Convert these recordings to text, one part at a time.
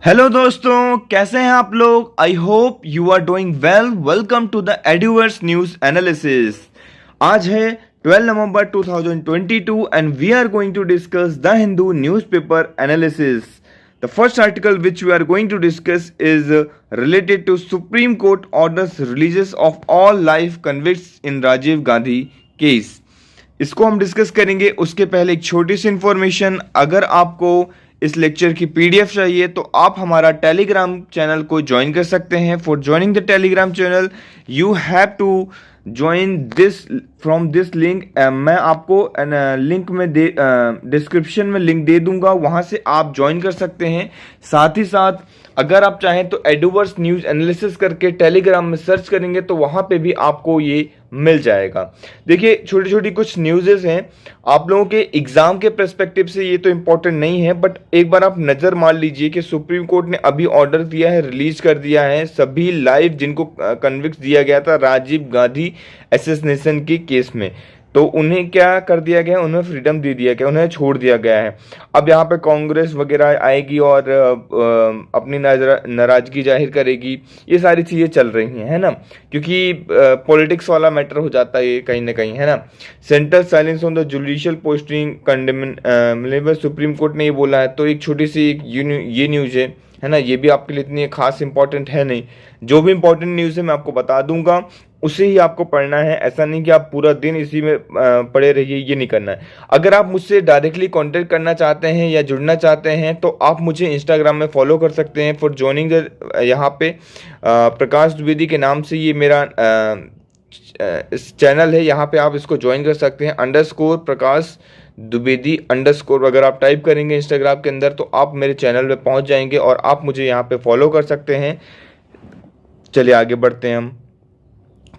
Hello दोस्तों, कैसे हैं आप लोग। I hope you are doing well. Welcome to the Eduverse news analysis. आज है 12 नवंबर 2022 and we are going to discuss the Hindu newspaper analysis. The first article which we are going to discuss is related to supreme court orders releases of all life convicts in Rajiv Gandhi case. इसको हम discuss करेंगे। उसके पहले एक छोटी सी information, अगर आपको इस लेक्चर की पीडीएफ चाहिए तो आप हमारा टेलीग्राम चैनल को ज्वाइन कर सकते हैं। For joining the Telegram channel you have to join this from this link. मैं आपको लिंक में डिस्क्रिप्शन में लिंक दे दूंगा, वहां से आप ज्वाइन कर सकते हैं। साथ ही साथ अगर आप चाहें तो एडवर्स न्यूज एनालिसिस करके टेलीग्राम में सर्च करेंगे तो वहां पे भी आपको ये मिल जाएगा। देखिए, छोटी छोटी कुछ न्यूज़ेस हैं आप लोगों के एग्जाम के पर्सपेक्टिव से, ये तो इंपॉर्टेंट नहीं है, बट एक बार आप नज़र मार लीजिए कि सुप्रीम कोर्ट ने अभी ऑर्डर दिया है, रिलीज कर दिया है सभी लाइव जिनको कन्विक्ट दिया गया था राजीव गांधी असैसिनेशन के केस में, तो उन्हें क्या कर दिया गया, उन्हें फ्रीडम दे दिया गया, उन्हें छोड़ दिया गया है। अब यहाँ पे कांग्रेस वगैरह आएगी और अपनी नाराजगी जाहिर करेगी। ये सारी चीज़ें चल रही हैं, है ना, क्योंकि पॉलिटिक्स वाला मैटर हो जाता है ये कहीं ना कहीं, है ना। Central silence on the judicial posting condemn supreme court ने ये बोला है। तो एक छोटी सी ये न्यूज़ है ना, ये भी आपके लिए इतनी खास इंपॉर्टेंट है नहीं। जो भी इंपॉर्टेंट न्यूज़ है मैं आपको बता दूंगा, उसे ही आपको पढ़ना है। ऐसा नहीं कि आप पूरा दिन इसी में पढ़े रहिए, ये नहीं करना है। अगर आप मुझसे डायरेक्टली कांटेक्ट करना चाहते हैं या जुड़ना चाहते हैं तो आप मुझे इंस्टाग्राम में फॉलो कर सकते हैं। फॉर ज्वाइनिंग द यहाँ पे प्रकाश द्विवेदी के नाम से ये मेरा चैनल है, यहाँ पे आप इसको ज्वाइन कर सकते हैं। अंडरस्कोर प्रकाश द्विवेदी अंडरस्कोर अगर आप टाइप करेंगे इंस्टाग्राम के अंदर तो आप मेरे चैनल पे पहुंच जाएंगे और आप मुझे यहाँ पे फॉलो कर सकते हैं। चलिए आगे बढ़ते हैं हम।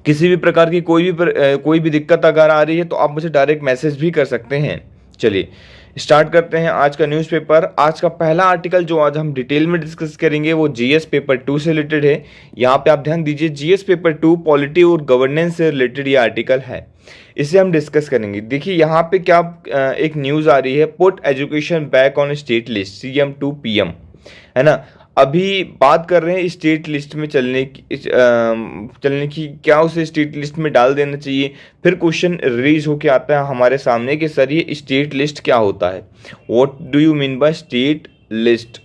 किसी भी प्रकार की कोई भी दिक्कत अगर आ रही है तो आप मुझे डायरेक्ट मैसेज भी कर सकते हैं। चलिए स्टार्ट करते हैं आज का न्यूज़पेपर। आज का पहला आर्टिकल जो आज हम डिटेल में डिस्कस करेंगे वो जीएस पेपर 2 से रिलेटेड है। यहाँ पे आप ध्यान दीजिए, जीएस पेपर 2 पॉलिटी और गवर्नेंस से रिलेटेड ये आर्टिकल है, इसे हम डिस्कस करेंगे। देखिए यहाँ पे क्या एक न्यूज़ आ रही है, put education back on state list CM to PM, है ना। अभी बात कर रहे हैं स्टेट लिस्ट में चलने की क्या उसे स्टेट लिस्ट में डाल देना चाहिए। फिर क्वेश्चन रिलीज होके आता है हमारे सामने कि सर ये स्टेट लिस्ट क्या होता है, what do you mean by state list,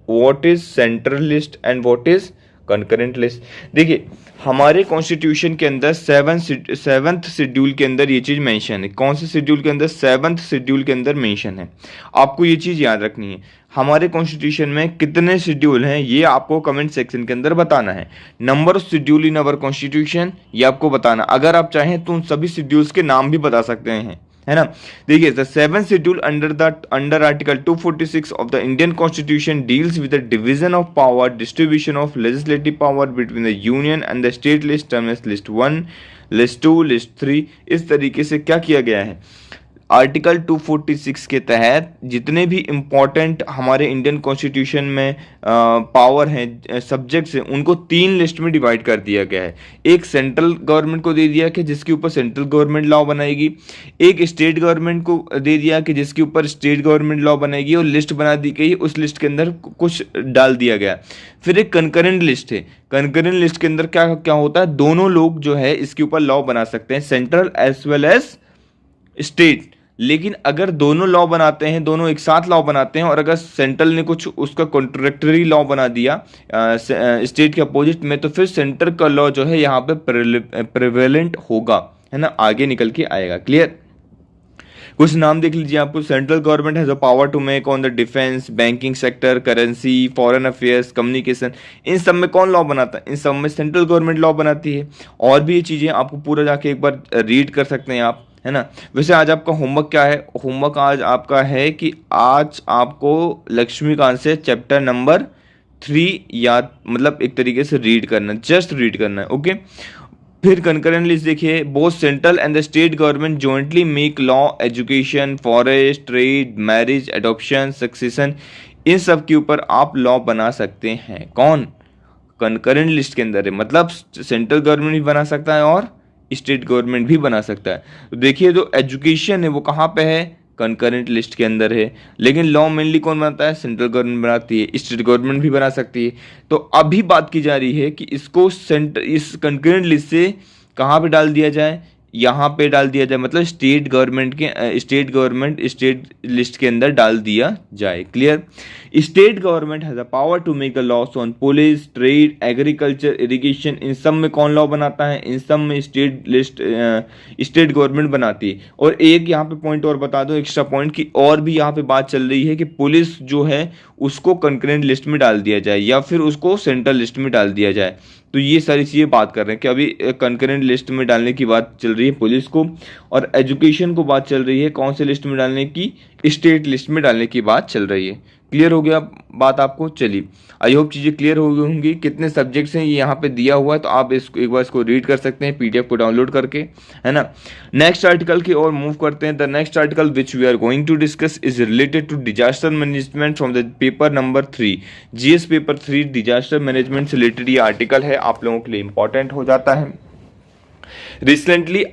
what is central list and what is concurrent list. देखिए हमारे कॉन्स्टिट्यूशन के अंदर सेवंथ शेड्यूल के अंदर ये चीज़ मेंशन है। कौन से शेड्यूल के अंदर? सेवंथ शेड्यूल के अंदर मेंशन है। आपको ये चीज़ याद रखनी है। हमारे कॉन्स्टिट्यूशन में कितने शेड्यूल हैं ये आपको कमेंट सेक्शन के अंदर बताना है। Number of schedule in our constitution ये आपको बताना। अगर आप चाहें तो उन सभी शेड्यूल्स के नाम भी बता सकते हैं, है ना। देखिए the seven schedule under article 246 of the Indian constitution deals with the division of power, distribution of legislative power between the union and the state list, term as list 1, list 2, list 3। इस तरीके से क्या किया गया है, article 246 के तहत जितने भी इम्पोर्टेंट हमारे इंडियन कॉन्स्टिट्यूशन में पावर हैं, सब्जेक्ट्स हैं, उनको 3 लिस्ट में डिवाइड कर दिया गया है। एक सेंट्रल गवर्नमेंट को दे दिया कि जिसके ऊपर सेंट्रल गवर्नमेंट लॉ बनाएगी, एक स्टेट गवर्नमेंट को दे दिया कि जिसके ऊपर स्टेट गवर्नमेंट लॉ बनाएगी, और लिस्ट बना दी गई, उस लिस्ट के अंदर कुछ डाल दिया गया। फिर एक कंकरेंट लिस्ट है। कंकरेंट लिस्ट के अंदर क्या क्या होता है, दोनों लोग जो है इसके ऊपर लॉ बना सकते हैं, central as well as state. लेकिन अगर दोनों लॉ बनाते हैं, दोनों एक साथ लॉ बनाते हैं, और अगर सेंट्रल ने कुछ उसका कॉन्ट्रैक्टरी लॉ बना दिया स्टेट के अपोजिट में, तो फिर सेंटर का लॉ जो है यहाँ पे प्रिवेलेंट होगा, है ना, आगे निकल के आएगा। क्लियर? कुछ नाम देख लीजिए आपको। Central government has a power to make on the defence, banking sector, currency, foreign affairs, communication. इन सब में कौन लॉ बनाता है? इन सब में सेंट्रल गवर्नमेंट लॉ बनाती है। और भी ये चीज़ें आपको पूरा जाके एक बार रीड कर सकते हैं आप, है ना। वैसे आज आपका होमवर्क क्या है? होमवर्क आज आपका है कि आज आपको लक्ष्मीकांत से चैप्टर नंबर 3 याद, मतलब एक तरीके से रीड करना, जस्ट रीड करना है, ओके। फिर कंकरेंट लिस्ट देखिए, both central and the state government jointly make law, education, forest, trade, marriage, adoption, succession, इन सब के ऊपर आप लॉ बना सकते हैं। कौन? कंकरेंट लिस्ट के अंदर है, मतलब सेंट्रल गवर्नमेंट भी बना सकता है और स्टेट गवर्नमेंट भी बना सकता है। तो देखिए जो एजुकेशन है वो कहाँ पे है, कंकरेंट लिस्ट के अंदर है। लेकिन लॉ मेनली कौन बनाता है? सेंट्रल गवर्नमेंट बनाती है, स्टेट गवर्नमेंट भी बना सकती है। तो अभी बात की जा रही है कि इसको इस कंकरेंट लिस्ट से कहाँ पे डाल दिया जाए? यहाँ पे डाल दिया जाए, मतलब स्टेट गवर्नमेंट स्टेट लिस्ट के अंदर डाल दिया जाए। Clear? State government has a power to make the laws on police, trade, agriculture, irrigation. इन सब में कौन लॉ बनाता है? इन सब में स्टेट गवर्नमेंट बनाती है। और एक यहाँ पे पॉइंट और बता दो, एक्स्ट्रा पॉइंट, की और भी यहाँ पे बात चल रही है कि पुलिस जो है उसको कंकरेंट लिस्ट में डाल दिया जाए या फिर उसको सेंट्रल लिस्ट में डाल दिया जाए। तो ये सारी चीज़ें बात कर रहे हैं कि अभी कंकरेंट लिस्ट में डालने की बात चल रही है पुलिस को, और एजुकेशन को बात चल रही है कौन से लिस्ट में डालने की? स्टेट लिस्ट में डालने की बात चल रही है। क्लियर हो गया बात आपको? चलिए, आई होप चीज़ें क्लियर हो गई होंगी। कितने सब्जेक्ट्स हैं ये यहाँ पे दिया हुआ है, तो आप इसको एक बार इसको रीड कर सकते हैं पीडीएफ को डाउनलोड करके, है ना। नेक्स्ट आर्टिकल की ओर मूव करते हैं। The next article which we are going to discuss is related to disaster management from the paper number 3, GS paper 3। Disaster management से रिलेटेड ये आर्टिकल है, आप लोगों के लिए इंपॉर्टेंट हो जाता है। रिसेंटली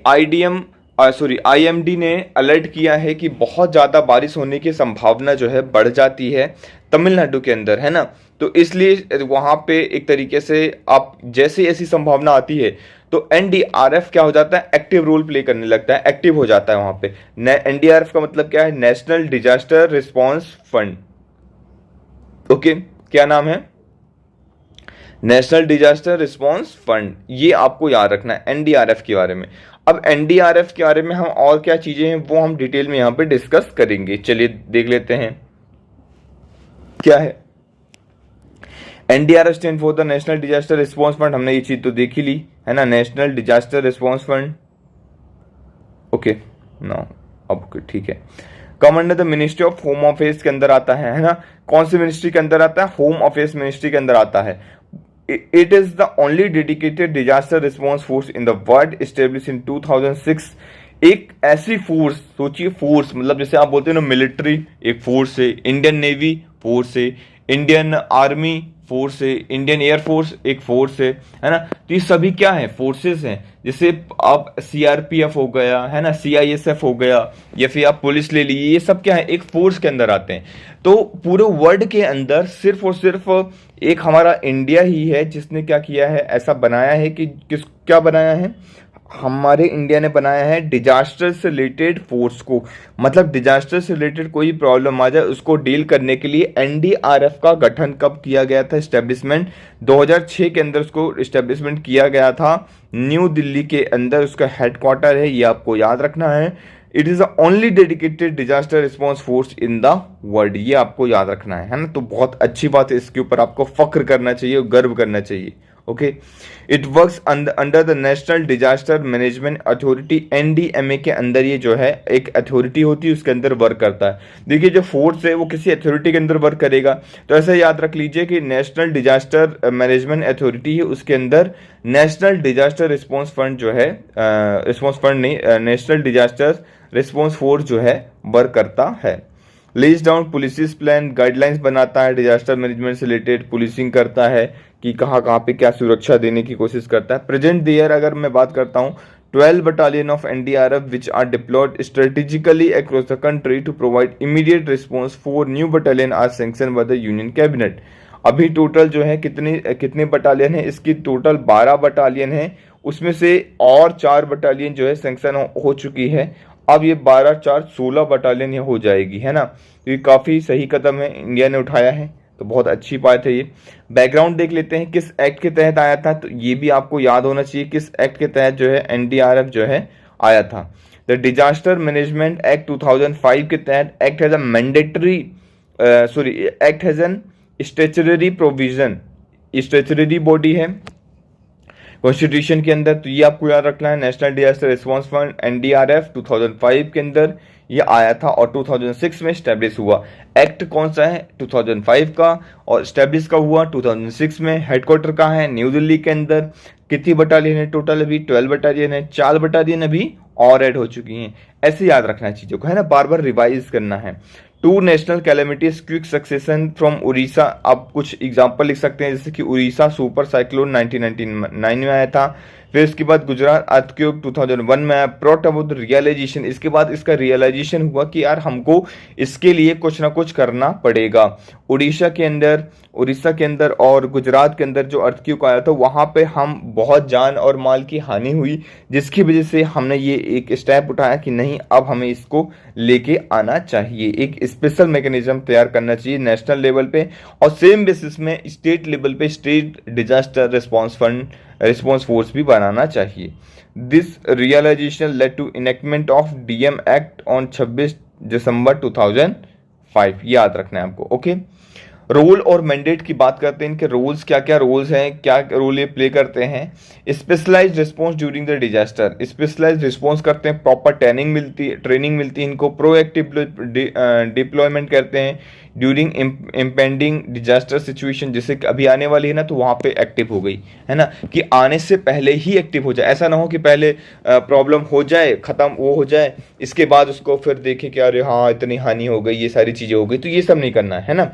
आईएमडी ने अलर्ट किया है कि बहुत ज़्यादा बारिश होने की संभावना जो है बढ़ जाती है तमिलनाडु के अंदर, है ना। तो इसलिए वहाँ पे एक तरीके से आप जैसे ऐसी संभावना आती है तो एनडीआरएफ क्या हो जाता है? एक्टिव रोल प्ले करने लगता है, एक्टिव हो जाता है वहाँ पे। एनडीआरएफ का मतलब क्या है? National disaster response fund. Okay, क्या नाम है? National disaster response fund. ये आपको याद रखना है एनडीआरएफ के बारे में। अब एनडीआरएफ के बारे में हम और क्या चीजें हैं वो हम डिटेल में यहां पे डिस्कस करेंगे। चलिए देख लेते हैं क्या है। NDRF stand for the national disaster response fund. हमने ये चीज तो देख ही ली, है ना, national disaster response fund. Okay, no, अब ठीक है। Come under the ministry of home affairs के अंदर आता है ना। कौन सी मिनिस्ट्री के अंदर आता है? होम अफेयर्स मिनिस्ट्री के अंदर आता है। It is the only dedicated disaster response force in the world established in 2006। एक ऐसी फोर्स, सोचिए फोर्स मतलब जैसे आप बोलते हैं ना मिलिट्री एक फोर्स है, इंडियन नेवी फोर्स है, इंडियन आर्मी फोर्स है, इंडियन एयरफोर्स एक फोर्स है ना। तो ये सभी क्या है? फोर्सेस हैं। जैसे आप सीआरपीएफ हो गया, है ना, सीआईएसएफ हो गया, या फिर आप पुलिस ले लीजिए, ये सब क्या है? एक फोर्स के अंदर आते हैं। तो पूरे वर्ल्ड के अंदर सिर्फ और सिर्फ एक हमारा इंडिया ही है जिसने क्या किया है, ऐसा बनाया है कि क्या बनाया है? हमारे इंडिया ने बनाया है डिजास्टर से रिलेटेड फोर्स को। मतलब डिजास्टर से रिलेटेड कोई प्रॉब्लम आ जाए उसको डील करने के लिए एनडीआरएफ का गठन कब किया गया था? एस्टेब्लिशमेंट 2006 के अंदर उसको एस्टेब्लिशमेंट किया गया था। न्यू दिल्ली के अंदर उसका हेडक्वार्टर है, ये आपको याद रखना है। It is the only dedicated disaster response force in the world, ये आपको याद रखना है ना। तो बहुत अच्छी बात है, इसके ऊपर आपको फख्र करना चाहिए और गर्व करना चाहिए। Okay, it works under the national disaster management authority, NDMA के अंदर ये जो है एक अथॉरिटी होती है, उसके अंदर वर्क करता है। देखिए जो फोर्स है वो किसी अथॉरिटी के अंदर वर्क करेगा, तो ऐसा याद रख लीजिए कि नेशनल डिजास्टर मैनेजमेंट अथॉरिटी है, उसके अंदर नेशनल डिजास्टर रिस्पॉन्स फंड जो है, रिस्पॉन्स फंड नहीं, नेशनल डिजास्टर रिस्पॉन्स फोर्स जो है वर्क करता है। Lays down police plan, guidelines बनाता है, डिजास्टर मैनेजमेंट से रिलेटेड पुलिसिंग करता है कि कहाँ कहाँ पे क्या सुरक्षा देने की कोशिश करता है। प्रेजेंट ईयर अगर मैं बात करता हूँ, 12 battalion of NDRF which are deployed strategically across the country to provide immediate response. 4 new battalion are sanction by the union cabinet. अभी टोटल जो है कितने बटालियन है? इसकी टोटल 12 बटालियन है, उसमें से और 4 बटालियन जो है सैंक्शन हो चुकी है। अब ये 12 4 16 बटालियन ये हो जाएगी, है ना। तो ये काफ़ी सही कदम है इंडिया ने उठाया है, तो बहुत अच्छी बात है ये। बैकग्राउंड देख लेते हैं किस एक्ट के तहत आया था, तो ये भी आपको याद होना चाहिए किस एक्ट के तहत जो है एनडीआरएफ जो है आया था। द डिजास्टर मैनेजमेंट एक्ट 2005 के तहत act has a mandatory act has an statutory provision, statutory body है कॉन्स्टिट्यूशन के अंदर, तो ये आपको याद रखना है। National disaster response fund NDRF 2005 के अंदर ये आया था और 2006 में स्टैब्लिश हुआ। एक्ट कौन सा है? 2005 का, और स्टैब्लिश का हुआ 2006 में। हेडक्वार्टर कहाँ है? न्यू दिल्ली के अंदर। कितनी बटालियन है टोटल? अभी 12 बटालियन है, 4 बटालियन अभी और ऐड हो चुकी हैं। ऐसे याद रखना है चीज़ों को, है ना, बार बार रिवाइज करना है। 2 national calamities quick succession from Orissa. आप कुछ एग्जाम्पल लिख सकते हैं, जैसे कि उड़ीसा सुपर साइक्लोन 1999 में आया था, फिर इसके बाद गुजरात अर्थक्वेक 2001 में आया। प्रोट अबाउट रियलाइजेशन, इसके बाद इसका रियलाइजेशन हुआ कि यार हमको इसके लिए कुछ ना कुछ करना पड़ेगा। उड़ीसा के अंदर और गुजरात के अंदर जो अर्थक्वेक आया था वहां पे हम बहुत जान और माल की हानि हुई, जिसकी वजह से हमने ये एक स्टेप उठाया कि नहीं, अब हमें इसको लेके आना चाहिए, एक स्पेशल मैकेनिज्म तैयार करना चाहिए नेशनल लेवल पे, और सेम बेसिस में स्टेट लेवल पे स्टेट डिजास्टर रिस्पॉन्स फोर्स भी बनाना चाहिए। This realisation led to enactment of DM act on 26 December 2005, याद रखना है आपको। ओके, रोल और मैंडेट की बात करते हैं, इनके रोल्स क्या क्या रोल्स हैं, क्या रोल ये प्ले करते हैं। Specialised response during the disaster, specialised response करते हैं, प्रॉपर ट्रेनिंग मिलती है इनको, प्रोएक्टिव डिप्लॉयमेंट करते हैं ड्यूरिंग इम्पेंडिंग डिजास्टर सिचुएशन, जैसे कि अभी आने वाली है ना तो वहां पे एक्टिव हो गई है ना, कि आने से पहले ही एक्टिव हो जाए, ऐसा ना हो कि पहले प्रॉब्लम हो जाए, खत्म वो हो जाए, इसके बाद उसको फिर देखें कि अरे हाँ इतनी हानि हो गई, ये सारी चीजें हो गई, तो ये सब नहीं करना है ना।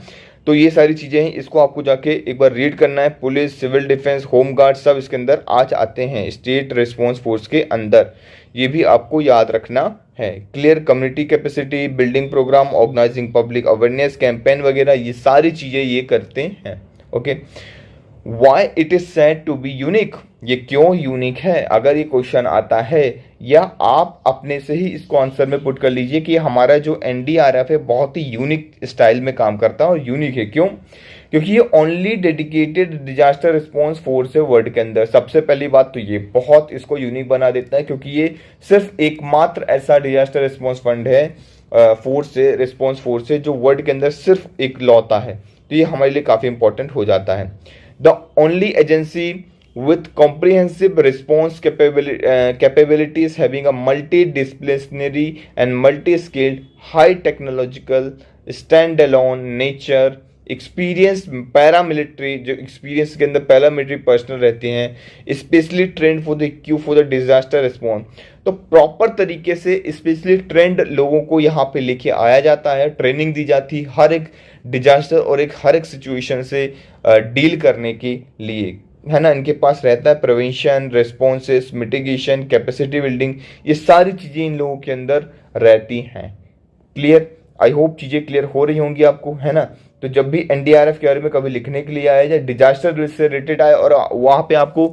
तो ये सारी चीजें हैं, इसको आपको जाके एक बार रीड करना है। Police, civil defence, home guard सब इसके अंदर आज आते हैं स्टेट रिस्पांस फोर्स के अंदर, ये भी आपको याद रखना है। Clear community capacity building programme, organising public awareness campaign वगैरह, ये सारी चीजें ये करते हैं। Okay, why it is said to be unique, ये क्यों यूनिक है, अगर ये क्वेश्चन आता है, या आप अपने से ही इसको आंसर में पुट कर लीजिए कि हमारा जो एनडीआरएफ है बहुत ही यूनिक स्टाइल में काम करता है, और यूनिक है क्यों, क्योंकि ये only dedicated disaster response force है वर्ल्ड के अंदर। सबसे पहली बात तो ये बहुत इसको यूनिक बना देता है, क्योंकि ये सिर्फ एकमात्र ऐसा डिजास्टर रिस्पांस फंड है, रिस्पांस फोर्स है जो वर्ल्ड के अंदर सिर्फ एक लौता है, तो ये हमारे लिए काफी इंपॉर्टेंट हो जाता है। The only agency with comprehensive response capabilities, having a multidisciplinary and multi-skilled high technological standalone nature experience paramilitary, जो एक्सपीरियंस के अंदर पैरामिलिट्री पर्सनल रहते हैं, specially trend for the disaster response, तो प्रॉपर तरीके से स्पेशली ट्रेंड लोगों को यहाँ पे लेके आया जाता है, ट्रेनिंग दी जाती है हर एक डिजास्टर और हर एक सिचुएशन से डील करने के लिए, है ना। इनके पास रहता है prevention, responses, mitigation, capacity building, ये सारी चीजें इन लोगों के अंदर रहती हैं। क्लियर, आई होप चीजें क्लियर हो रही होंगी आपको, है ना। तो जब भी एनडीआरएफ के बारे में कभी लिखने के लिए आए या डिजास्टर से रिलेटेड आए और वहां पे आपको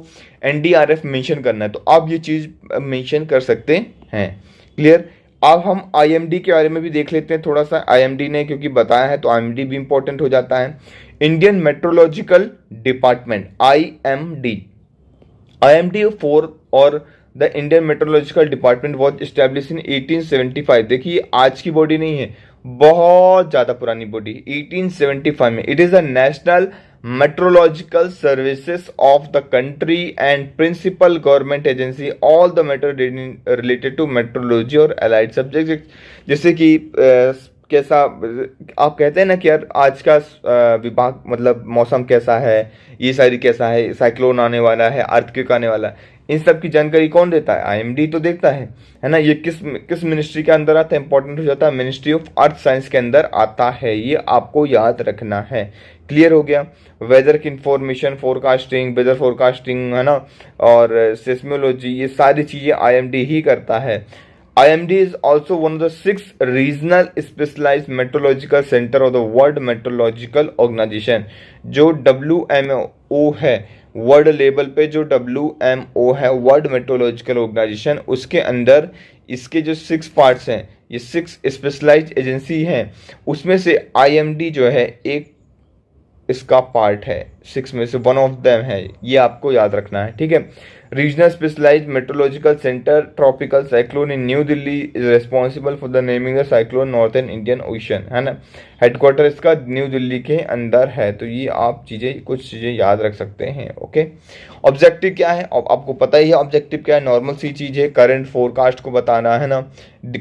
एनडीआरएफ मेंशन करना है, तो आप ये चीज मेंशन कर सकते हैं। क्लियर, अब हम आईएमडी के बारे में भी देख लेते हैं थोड़ा सा। आईएमडी ने क्योंकि बताया है तो आईएमडी भी इंपॉर्टेंट हो जाता है। Indian meteorological department, IMD for और the Indian meteorological department was establish in 1875। देखिए आज की बॉडी नहीं है, बहुत ज्यादा पुरानी बॉडी, 1875 में। It is a national meteorological services of the country and principal government agency all the matter related to meteorology और allied subjects, जैसे कि कैसा आप कहते हैं ना कि यार आज का विभाग मतलब मौसम कैसा है, ये सारी कैसा है, साइक्लोन आने वाला है, अर्थक्वेक आने वाला है, इन सब की जानकारी कौन देता है, आईएमडी तो देखता है ना। ये किस मिनिस्ट्री के अंदर आता है, इंपॉर्टेंट हो जाता है, मिनिस्ट्री ऑफ अर्थ साइंस के अंदर आता है, ये आपको याद रखना है। क्लियर हो गया। वेदर की इंफॉर्मेशन, फोरकास्टिंग, वेदर फोरकास्टिंग, है ना, और सेस्मोलॉजी, ये सारी चीजें आईएमडी ही करता है। IMD is also one of the 6 regional specialized meteorological center of the World Meteorological Organization। जो WMO है वर्ल्ड लेवल पे, जो WMO है वर्ल्ड मेट्रोलॉजिकल ऑर्गेनाइजेशन, उसके अंदर इसके जो 6 पार्ट्स हैं, ये 6 स्पेशलाइज्ड एजेंसी हैं, उसमें से IMD जो है एक इसका पार्ट है, 6 में से वन ऑफ देम है, ये आपको याद रखना है। ठीक है। Regional specialised meteorological centre tropical cyclone in New Delhi is responsible for the naming the cyclone northern Indian ocean, है ना। हेडक्वार्टर इसका न्यू दिल्ली के अंदर है, तो ये आप कुछ चीजें याद रख सकते हैं। ओके। ऑब्जेक्टिव क्या है, आपको पता ही है ऑब्जेक्टिव क्या है, नॉर्मल सी चीज है, करंट फोरकास्ट को बताना, है ना।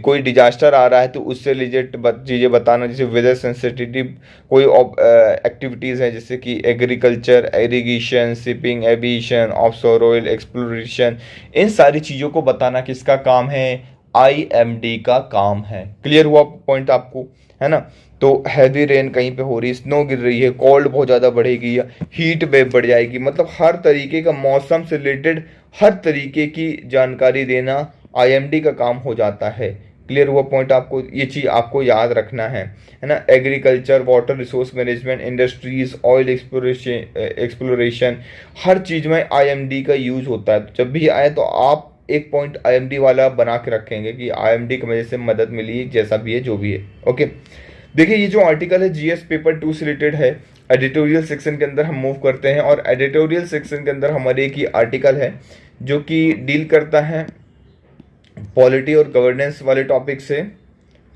कोई डिजास्टर आ रहा है तो उससे रिलेटेड चीजें बताना, जैसे वेदर सेंसिटिव कोई एक्टिविटीज है, जैसे कि agriculture, irrigation, shipping, aviation, offshore oil exploration, इन सारी चीजों को बताना किसका काम है, आईएमडी का काम है। क्लियर हुआ पॉइंट आपको, है ना। तो हैवी रेन कहीं पे हो रही है, स्नो गिर रही है, कोल्ड बहुत ज़्यादा बढ़ेगी या हीट वेव बढ़ जाएगी, मतलब हर तरीके का मौसम से रिलेटेड हर तरीके की जानकारी देना आईएमडी का काम हो जाता है। क्लियर हुआ पॉइंट आपको? ये चीज़ आपको याद रखना है ना। Agriculture, water resource management, industries, oil exploration, हर चीज़ में आईएमडी का यूज होता है। जब भी आए तो आप एक पॉइंट आईएमडी वाला बना के रखेंगे कि आईएमडी की वजह से मदद मिली, जैसा भी है जो भी है। ओके, देखिए ये जो आर्टिकल है जीएस पेपर 2 से रिलेटेड है। एडिटोरियल सेक्शन के अंदर हम मूव करते हैं और एडिटोरियल सेक्शन के अंदर हमारे एक ही आर्टिकल है जो कि डील करता है पॉलिटी और गवर्नेंस वाले टॉपिक से।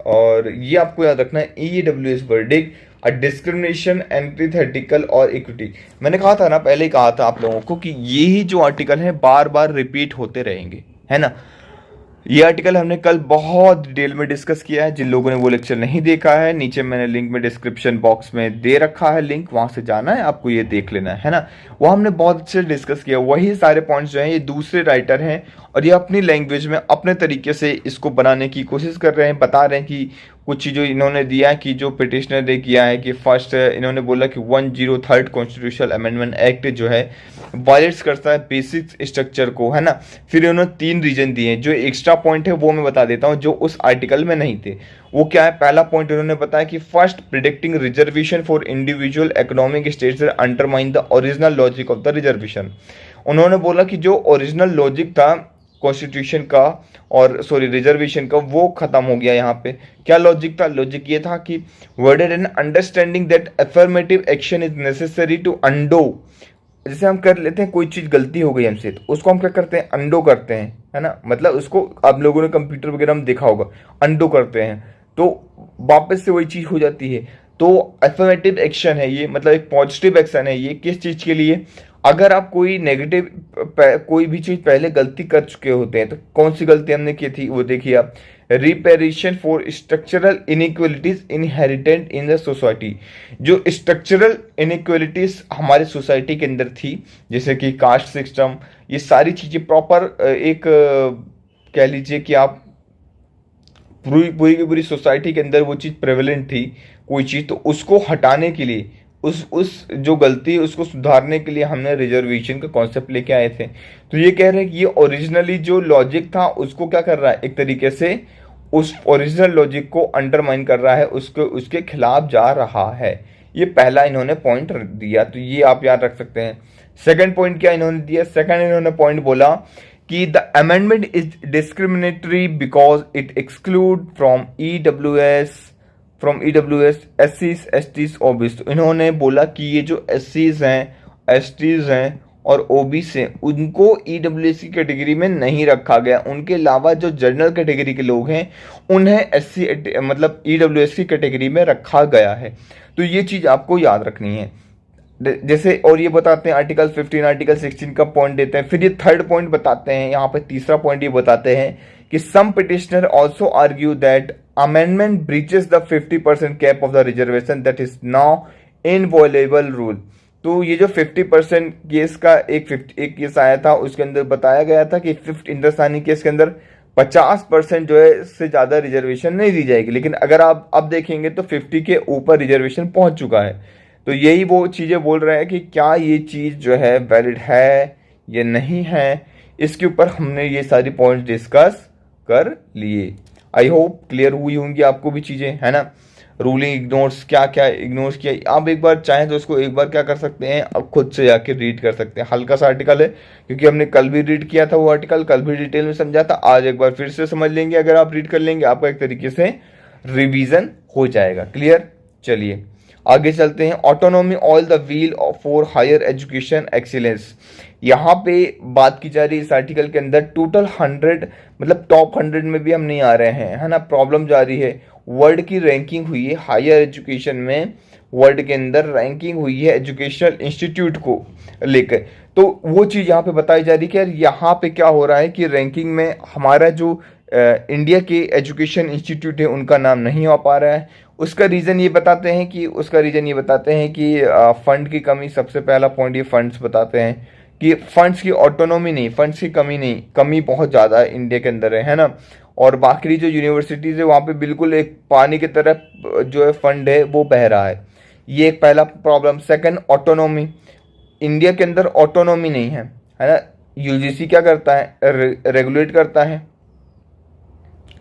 और ये आपको याद रखना है, ईडब्ल्यूएस वर्डिक्ट, डिस्क्रिमिनेशन, एंटीथेटिकल और इक्विटी। मैंने कहा था ना, पहले ही कहा था आप लोगों को कि यही जो आर्टिकल है बार बार रिपीट होते रहेंगे, है ना। ये आर्टिकल हमने कल बहुत डिटेल में डिस्कस किया है। जिन लोगों ने वो लेक्चर नहीं देखा है, नीचे मैंने लिंक में डिस्क्रिप्शन बॉक्स में दे रखा है लिंक, वहां से जाना है, आपको ये देख लेना है ना। वो हमने बहुत अच्छे डिस्कस किया। वही सारे पॉइंट्स जो हैं ये दूसरे राइटर हैं और ये अपनी लैंग्वेज में अपने तरीके से इसको बनाने की कोशिश कर रहे हैं, बता रहे हैं कि कुछ चीज़ों इन्होंने दिया है कि जो पिटिशनर ने किया है कि फर्स्ट इन्होंने बोला कि 103rd कॉन्स्टिट्यूशनल अमेंडमेंट एक्ट जो है वायलेट्स करता है बेसिक स्ट्रक्चर को, है ना। फिर इन्होंने 3 रीजन दिए हैं। जो एक्स्ट्रा पॉइंट है वो मैं बता देता हूँ जो उस आर्टिकल में नहीं थे। वो क्या है? पहला पॉइंट इन्होंने बताया कि first, predicting reservation for individual economic states undermine the original logic of the reservation. उन्होंने बोला कि जो ओरिजिनल लॉजिक था कॉन्स्टिट्यूशन का और रिजर्वेशन का, वो खत्म हो गया। यहाँ पे क्या लॉजिक था? लॉजिक ये था कि worded an understanding that affirmative action is necessary to undo. जैसे हम कर लेते हैं कोई चीज गलती हो गई हमसे, तो उसको हम क्या करते हैं? अंडो करते हैं, है ना। मतलब उसको आप लोगों ने कंप्यूटर वगैरह में देखा होगा, अंडो करते हैं तो वापस से वही चीज हो जाती है। तो अफर्मेटिव एक्शन है ये, मतलब एक पॉजिटिव एक्शन है ये। किस चीज के लिए? अगर आप कोई नेगेटिव कोई भी चीज पहले गलती कर चुके होते हैं, तो कौन सी गलती हमने की थी वो देखिए आप। Reparation for structural inequalities inherent in the society. जो स्ट्रक्चरल इनइक्वलिटीज हमारे सोसाइटी के अंदर थी, जैसे कि कास्ट सिस्टम, ये सारी चीजें प्रॉपर एक कह लीजिए कि आप पूरी पूरी की पूरी सोसाइटी के अंदर वो चीज़ प्रेवलेंट थी कोई चीज़, तो उसको हटाने के लिए उस जो गलती है उसको सुधारने के लिए हमने रिजर्वेशन का कॉन्सेप्ट लेके आए थे। तो ये कह रहे हैं कि ये ओरिजिनली जो लॉजिक था उसको क्या कर रहा है? एक तरीके से उस ओरिजिनल लॉजिक को अंडरमाइन कर रहा है, उसको उसके खिलाफ जा रहा है। ये पहला इन्होंने पॉइंट दिया, तो ये आप याद रख सकते हैं। सेकंड पॉइंट क्या इन्होंने दिया? सेकंड इन्होंने पॉइंट बोला कि the amendment is discriminatory because it exclude from EWS एससीज, एसटीज, ओबीसी। तो इन्होंने बोला कि ये जो एससीज हैं, एसटीज हैं और ओबीसी हैं, उनको ईडब्ल्यूएस की कैटेगरी में नहीं रखा गया। उनके अलावा जो जनरल कैटेगरी के लोग हैं उन्हें एससी मतलब ईडब्ल्यूएस की कैटेगरी में रखा गया है। तो ये चीज़ आपको याद रखनी है। जैसे और ये बताते हैं आर्टिकल 15, आर्टिकल 16 का पॉइंट देते हैं। फिर ये थर्ड पॉइंट बताते हैं, यहाँ पे तीसरा पॉइंट ये बताते हैं कि some petitioner also argue that amendment breaches the 50% cap of the reservation that is now inviolable rule. तो ये जो 50% केस का एक केस आया था, उसके अंदर बताया गया था कि हिंदुस्तानी केस के अंदर 50% जो है इससे ज़्यादा रिजर्वेशन नहीं दी जाएगी। लेकिन अगर आप अब देखेंगे तो 50 के ऊपर रिजर्वेशन पहुंच चुका है। तो यही वो चीज़ें बोल रहे हैं कि क्या ये चीज़ जो है वैलिड है या नहीं है, इसके ऊपर हमने ये सारी पॉइंट्स डिस्कस कर लिए। आई होप क्लियर हुई होंगी आपको भी चीज़ें, है ना। रूलिंग इग्नोर्स, क्या क्या इग्नोर्स किया, आप एक बार चाहें तो उसको एक बार क्या कर सकते हैं, अब खुद से जाके रीड कर सकते हैं। हल्का सा आर्टिकल है क्योंकि हमने कल भी रीड किया था वो आर्टिकल, कल भी डिटेल में समझा था। आज एक बार फिर से समझ लेंगे, अगर आप रीड कर लेंगे आपका एक तरीके से रिवीजन हो जाएगा। क्लियर? चलिए आगे चलते हैं। Autonomy all the wheel for higher education excellence. यहाँ पे बात की जा रही है इस आर्टिकल के अंदर टोटल 100, मतलब टॉप 100 में भी हम नहीं आ रहे हैं, है ना। प्रॉब्लम जा रही है, वर्ल्ड की रैंकिंग हुई है हायर एजुकेशन में, वर्ल्ड के अंदर रैंकिंग हुई है एजुकेशनल इंस्टीट्यूट को लेकर। तो वो चीज़ यहाँ पे बताई जा रही है कि यार यहाँ पे क्या हो रहा है कि रैंकिंग में हमारा जो इंडिया के एजुकेशन इंस्टीट्यूट है उनका नाम नहीं आ पा रहा है। उसका रीज़न ये बताते हैं कि फंड की कमी। सबसे पहला पॉइंट ये फंड्स बताते हैं कि फंड्स की ऑटोनॉमी नहीं, फंड्स की कमी नहीं, कमी बहुत ज़्यादा इंडिया के अंदर है ना। और बाकी जो यूनिवर्सिटीज़ है वहाँ पे बिल्कुल एक पानी की तरह जो है फंड है वो बह रहा है। ये एक पहला प्रॉब्लम। Second, autonomy. इंडिया के अंदर ऑटोनॉमी नहीं है ना। यूजीसी क्या करता है, रेगुलेट करता है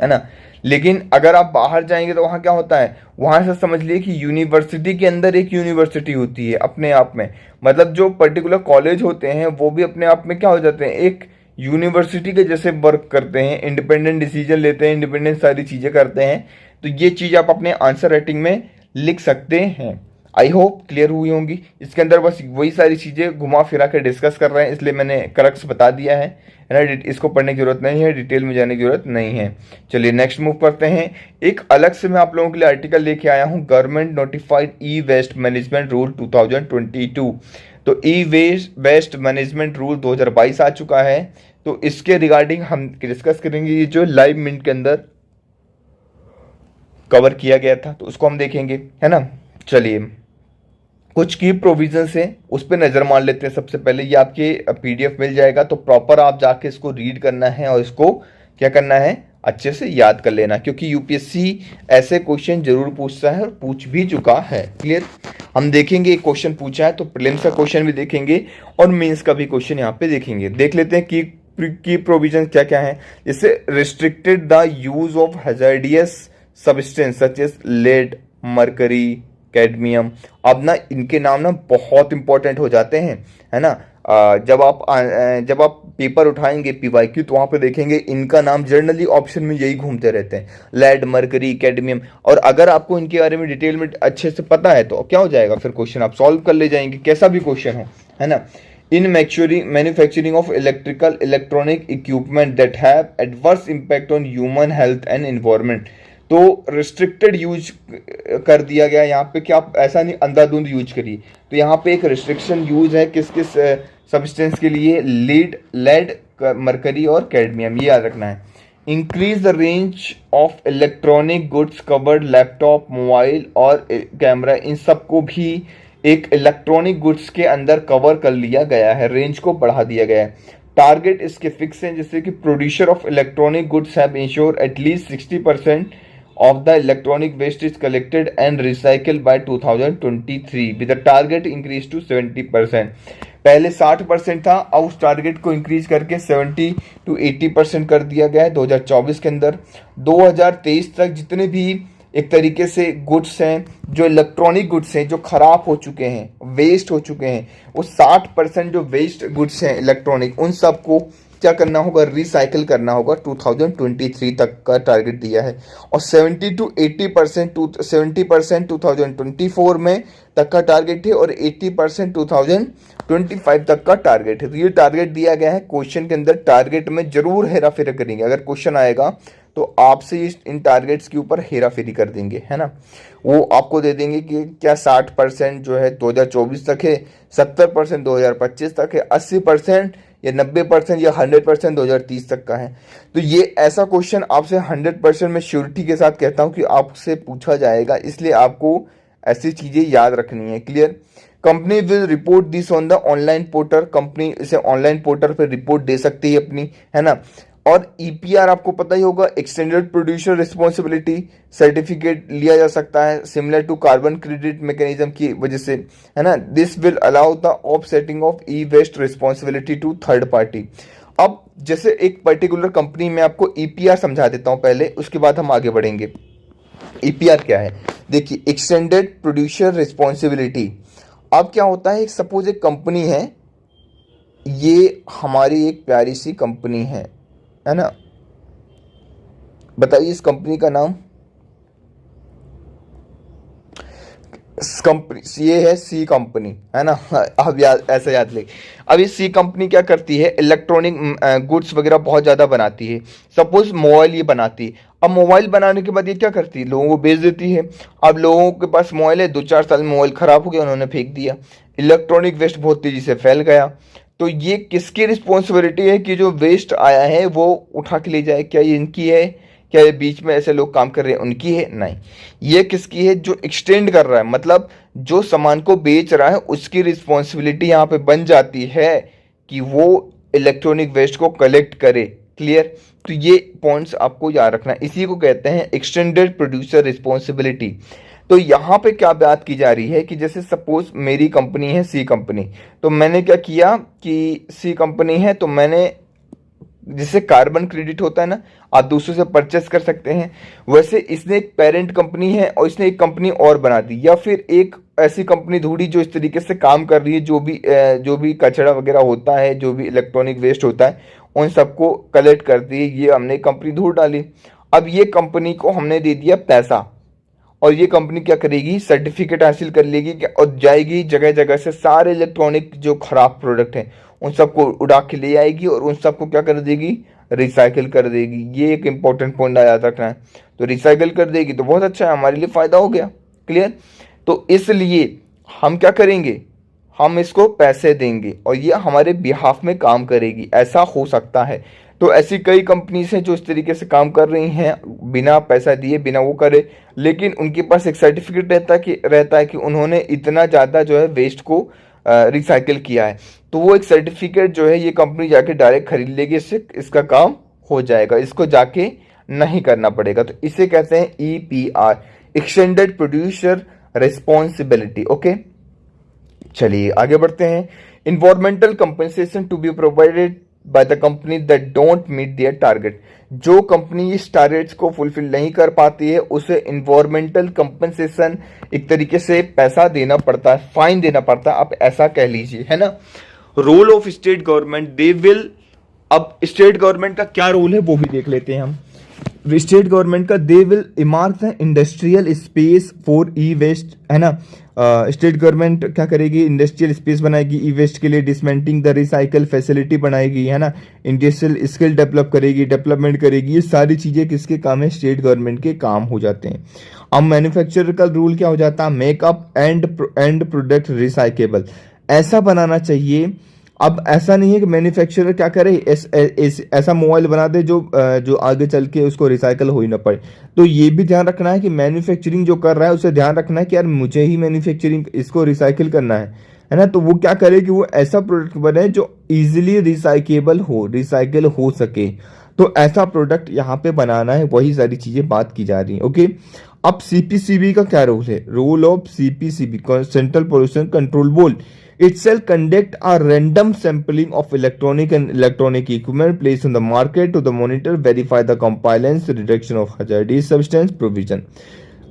ना। लेकिन अगर आप बाहर जाएंगे तो वहाँ क्या होता है, वहाँ से समझ लिए कि यूनिवर्सिटी के अंदर एक यूनिवर्सिटी होती है अपने आप में। मतलब जो पर्टिकुलर कॉलेज होते हैं वो भी अपने आप में क्या हो जाते हैं, एक यूनिवर्सिटी के जैसे वर्क करते हैं, इंडिपेंडेंट डिसीजन लेते हैं, इंडिपेंडेंट सारी चीज़ें करते हैं। तो ये चीज़ आप अपने आंसर राइटिंग में लिख सकते हैं। आई होप क्लियर हुई होंगी। इसके अंदर बस वही सारी चीज़ें घुमा फिरा के डिस्कस कर रहे हैं, इसलिए मैंने क्रक्स बता दिया है ना। इसको पढ़ने की जरूरत नहीं है, डिटेल में जाने की जरूरत नहीं है। चलिए नेक्स्ट मूव करते हैं। एक अलग से मैं आप लोगों के लिए आर्टिकल लेके आया हूँ, गवर्नमेंट नोटिफाइड ई वेस्ट मैनेजमेंट रूल 2022। तो ई वेस्ट मैनेजमेंट रूल 2022 आ चुका है। तो इसके रिगार्डिंग हम डिस्कस करेंगे। ये जो लाइव मिनट के अंदर कवर किया गया था तो उसको हम देखेंगे, है ना। चलिए कुछ की प्रोविजंस हैं उस पर नज़र मार लेते हैं। सबसे पहले ये आपके पीडीएफ मिल जाएगा, तो प्रॉपर आप जाके इसको रीड करना है और इसको क्या करना है, अच्छे से याद कर लेना, क्योंकि यूपीएससी ऐसे क्वेश्चन जरूर पूछता है और पूछ भी चुका है। क्लियर। हम देखेंगे एक क्वेश्चन पूछा है तो प्रीलिम्स का क्वेश्चन भी देखेंगे और मेंस का भी क्वेश्चन यहाँ पे देखेंगे। देख लेते हैं की प्रोविजन क्या क्या है। जैसे restricted the use of hazardous substance such as lead, mercury, cadmium. अब ना इनके नाम ना बहुत इंपॉर्टेंट हो जाते हैं, है ना। जब आप पेपर उठाएंगे पीवाईक्यू तो वहां पे देखेंगे इनका नाम जनरली ऑप्शन में यही घूमते रहते हैं, लेड, मरकरी, कैडमियम। और अगर आपको इनके बारे में डिटेल में अच्छे से पता है तो क्या हो जाएगा, फिर क्वेश्चन आप सॉल्व कर ले जाएंगे, कैसा भी क्वेश्चन हो, है ना। In manufacturing of electronic equipment that have adverse impact on human health and environment. तो रिस्ट्रिक्टेड यूज कर दिया गया यहाँ पे कि आप ऐसा नहीं अंधाधुंध यूज करिए। तो यहाँ पे एक रिस्ट्रिक्शन यूज है किस किस सब्सटेंस के लिए, लेड, मरकरी और कैडमियम, ये याद रखना है। Increase the range of electronic goods covered, laptop, mobile और कैमरा, इन सबको भी एक इलेक्ट्रॉनिक गुड्स के अंदर कवर कर लिया गया है, रेंज को बढ़ा दिया गया है। टारगेट इसके फिक्स हैं, जैसे कि producer of electronic goods have ensure at least 60% of the electronic waste is collected and recycled by 2023 with the target increase to 70%। पहले 60% था, अब उस टारगेट को इंक्रीज करके 70 to 80% कर दिया गया है 2024 के अंदर। 2023 तक जितने भी एक तरीके से गुड्स हैं, जो इलेक्ट्रॉनिक गुड्स हैं जो खराब हो चुके हैं, वेस्ट हो चुके हैं, वो 60% जो वेस्ट गुड्स हैं इलेक्ट्रॉनिक, उन सबको क्या करना होगा, रिसाइकिल करना होगा। 2023 तक का टारगेट दिया है। और 70 to 80% 70% 2024 में तक का टारगेट है और 80% 2025 तक का टारगेट है। तो ये टारगेट दिया गया है। क्वेश्चन के अंदर टारगेट में जरूर हेरा फेरी करेंगे। अगर क्वेश्चन आएगा तो आपसे इन टारगेट्स के ऊपर हेरा फेरी कर देंगे, है ना। वो आपको दे देंगे कि क्या 60% जो है 2024 तक है, 70% 2025 तक है, 80% या 90% या 100% 2030 तक का है। तो ये ऐसा क्वेश्चन आपसे 100% मैं श्योरिटी के साथ कहता हूं कि आपसे पूछा जाएगा, इसलिए आपको ऐसी चीजें याद रखनी है। Clear. Company will report this on the online portal, company इसे ऑनलाइन पोर्टल पर रिपोर्ट दे सकती है अपनी, है ना। और ईपीआर आपको पता ही होगा, एक्सटेंडेड प्रोड्यूसर रिस्पॉन्सिबिलिटी सर्टिफिकेट लिया जा सकता है similar to carbon credit mechanism की वजह से, है ना। This will allow the offsetting of e waste responsibility to third party. अब जैसे एक पर्टिकुलर कंपनी में आपको ईपीआर समझा देता हूं पहले, उसके बाद हम आगे बढ़ेंगे। ईपीआर क्या है, देखिए, एक्सटेंडेड प्रोड्यूसर रिस्पॉन्सिबिलिटी। अब क्या होता है, सपोज एक कंपनी है, ये हमारी एक प्यारी सी कंपनी है ना। बताइए इस कंपनी का नाम। कंपनी ये है सी कंपनी, है ना। अब ऐसा याद ले। अब ये सी कंपनी क्या करती है, इलेक्ट्रॉनिक गुड्स वगैरह बहुत ज़्यादा बनाती है। सपोज मोबाइल ये बनाती है। अब मोबाइल बनाने के बाद ये क्या करती है, लोगों को बेच देती है। अब लोगों के पास मोबाइल है, 2-4 साल में मोबाइल ख़राब हो गया, उन्होंने फेंक दिया। इलेक्ट्रॉनिक वेस्ट बहुत तेज़ी से फैल गया। तो ये किसकी रिस्पॉन्सिबिलिटी है कि जो वेस्ट आया है वो उठा के ले जाए, क्या ये इनकी है, क्या ये बीच में ऐसे लोग काम कर रहे हैं उनकी है, नहीं। ये किसकी है, जो एक्सटेंड कर रहा है, मतलब जो सामान को बेच रहा है उसकी रिस्पॉन्सिबिलिटी यहाँ पे बन जाती है कि वो इलेक्ट्रॉनिक वेस्ट को कलेक्ट करे। क्लियर। तो ये पॉइंट्स आपको याद रखना है, इसी को कहते हैं एक्सटेंडेड प्रोड्यूसर रिस्पॉन्सिबिलिटी। तो यहाँ पे क्या बात की जा रही है कि जैसे सपोज मेरी कंपनी है सी कंपनी, तो मैंने क्या किया कि सी कंपनी है तो मैंने, जिससे कार्बन क्रेडिट होता है ना, आप दूसरों से परचेस कर सकते हैं, वैसे इसने एक पेरेंट कंपनी है और इसने एक कंपनी और बना दी, या फिर एक ऐसी कंपनी ढूंढी जो इस तरीके से काम कर रही है, जो भी कचरा वगैरह होता है, जो भी इलेक्ट्रॉनिक वेस्ट होता है, उन सबको कलेक्ट करती है, ये हमने कंपनी ढूंढ डाली। अब ये कंपनी को हमने दे दिया पैसा, और ये कंपनी क्या करेगी, सर्टिफिकेट हासिल कर लेगी और जाएगी जगह जगह से सारे इलेक्ट्रॉनिक जो खराब प्रोडक्ट हैं उन सबको उड़ा के ले आएगी और उन सबको क्या कर देगी, रिसाइकिल कर देगी। ये एक इंपॉर्टेंट पॉइंट याद रखना है। तो रिसाइकिल कर देगी तो बहुत अच्छा है, हमारे लिए फ़ायदा हो गया। क्लियर। तो इसलिए हम क्या करेंगे, हम इसको पैसे देंगे और ये हमारे बिहाफ में काम करेगी, ऐसा हो सकता है। तो ऐसी कई कंपनीज हैं जो इस तरीके से काम कर रही हैं बिना पैसा दिए, बिना वो करे, लेकिन उनके पास एक सर्टिफिकेट रहता है कि उन्होंने इतना ज़्यादा जो है वेस्ट को रिसाइकिल किया है। तो वो एक सर्टिफिकेट जो है ये कंपनी जाके डायरेक्ट खरीद लेगी, इससे इसका काम हो जाएगा, इसको जाके नहीं करना पड़ेगा। तो इसे कहते हैं EPR, extended producer responsibility. Okay, चलिए आगे बढ़ते हैं। Environmental compensation to be provided by the company that don't meet their target. जो कंपनी इस टारगेट्स को फुलफिल नहीं कर पाती है उसे इन्वायरमेंटल कंपनसेशन, एक तरीके से पैसा देना पड़ता है, फाइन देना पड़ता है, आप ऐसा कह लीजिए, है ना। Role of state government, they will, अब स्टेट गवर्नमेंट का क्या रोल है वो भी देख लेते हैं हम। स्टेट गवर्नमेंट का, they will earmark the industrial space for e waste, है ना। स्टेट गवर्नमेंट क्या करेगी, इंडस्ट्रियल स्पेस बनाएगी ई वेस्ट के लिए, डिसमेंटलिंग द रिसाइकल फैसिलिटी बनाएगी, है ना, इंडस्ट्रियल स्किल डेवलप करेगी, डेवलपमेंट करेगी। ये सारी चीजें किसके काम है, स्टेट गवर्नमेंट के काम हो जाते हैं। अब मैन्युफैक्चरर का रूल क्या हो जाता है, मेकअप एंड प्रोडक्ट रिसाइकेबल, ऐसा बनाना चाहिए। अब ऐसा नहीं है कि मैन्युफैक्चरर क्या करे, ऐसा मोबाइल बना दे जो आगे चल के उसको रिसाइकल हो ही ना पाए। तो ये भी ध्यान रखना है कि मैन्युफैक्चरिंग जो कर रहा है उसे ध्यान रखना है कि यार मुझे ही मैन्युफैक्चरिंग इसको रिसाइकिल करना है ना। तो वो क्या करे कि वो ऐसा प्रोडक्ट बने जो इजीली रिसाइकिल हो सके। तो ऐसा प्रोडक्ट यहाँ पे बनाना है, वही सारी चीजें बात की जा रही है। ओके, अब CPCB का क्या रोल है, role of CPCB, central pollution control board, itself conduct a random sampling of electronic and electronic equipment placed on the market to the monitor, verify the compliance, reduction of hazardous substance provision।